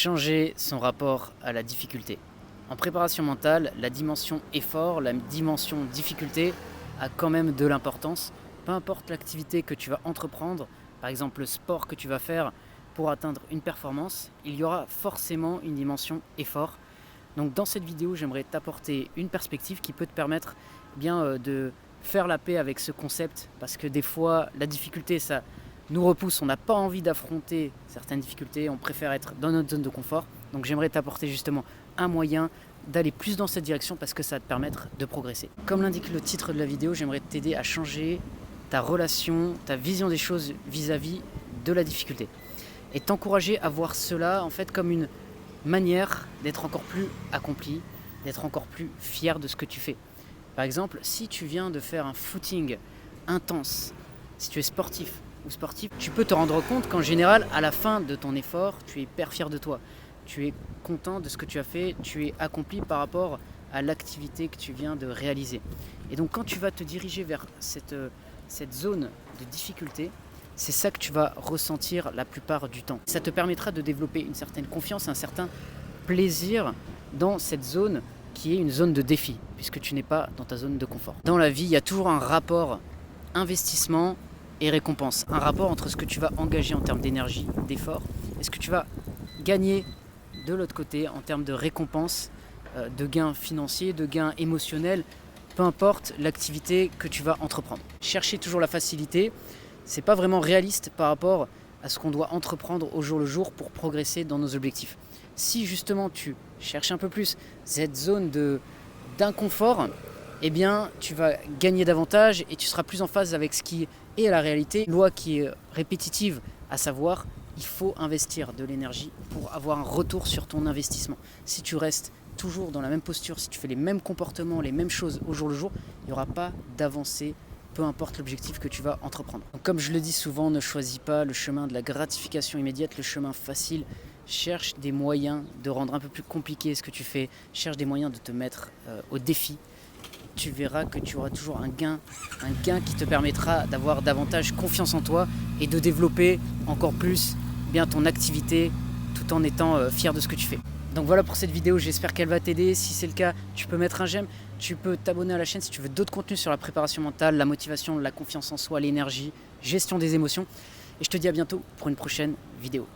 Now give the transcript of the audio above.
Changer son rapport à la difficulté. En préparation mentale, la dimension effort, la dimension difficulté a quand même de l'importance. Peu importe l'activité que tu vas entreprendre, par exemple le sport que tu vas faire pour atteindre une performance, il y aura forcément une dimension effort. Donc dans cette vidéo, j'aimerais t'apporter une perspective qui peut te permettre de faire la paix avec ce concept, parce que des fois la difficulté ça nous repousse, on n'a pas envie d'affronter certaines difficultés, on préfère être dans notre zone de confort. Donc j'aimerais t'apporter justement un moyen d'aller plus dans cette direction parce que ça va te permettre de progresser. Comme l'indique le titre de la vidéo, j'aimerais t'aider à changer ta relation, ta vision des choses vis-à-vis de la difficulté et t'encourager à voir cela en fait comme une manière d'être encore plus accompli, d'être encore plus fier de ce que tu fais. Par exemple, si tu viens de faire un footing intense, si tu es sportif ou sportif, tu peux te rendre compte qu'en général, à la fin de ton effort, tu es hyper fier de toi. Tu es content de ce que tu as fait, tu es accompli par rapport à l'activité que tu viens de réaliser. Et donc quand tu vas te diriger vers cette zone de difficulté, c'est ça que tu vas ressentir la plupart du temps. Ça te permettra de développer une certaine confiance, un certain plaisir dans cette zone qui est une zone de défi, puisque tu n'es pas dans ta zone de confort. Dans la vie, il y a toujours un rapport investissement et récompense. Un rapport entre ce que tu vas engager en termes d'énergie, d'effort, et ce que tu vas gagner de l'autre côté en termes de récompense, de gains financiers, de gains émotionnels, peu importe l'activité que tu vas entreprendre. Chercher toujours la facilité, c'est pas vraiment réaliste par rapport à ce qu'on doit entreprendre au jour le jour pour progresser dans nos objectifs. Si justement tu cherches un peu plus cette zone d'inconfort, eh bien tu vas gagner davantage et tu seras plus en phase avec ce qui est la réalité. Une loi qui est répétitive, à savoir il faut investir de l'énergie pour avoir un retour sur ton investissement. Si tu restes toujours dans la même posture, si tu fais les mêmes comportements, les mêmes choses au jour le jour, il n'y aura pas d'avancée, peu importe l'objectif que tu vas entreprendre. Donc, comme je le dis souvent, ne choisis pas le chemin de la gratification immédiate, le chemin facile. Cherche des moyens de rendre un peu plus compliqué ce que tu fais, cherche des moyens de te mettre au défi. Tu verras que tu auras toujours un gain qui te permettra d'avoir davantage confiance en toi et de développer encore plus ton activité tout en étant fier de ce que tu fais. Donc voilà pour cette vidéo, j'espère qu'elle va t'aider. Si c'est le cas, tu peux mettre un j'aime, tu peux t'abonner à la chaîne si tu veux d'autres contenus sur la préparation mentale, la motivation, la confiance en soi, l'énergie, gestion des émotions. Et je te dis à bientôt pour une prochaine vidéo.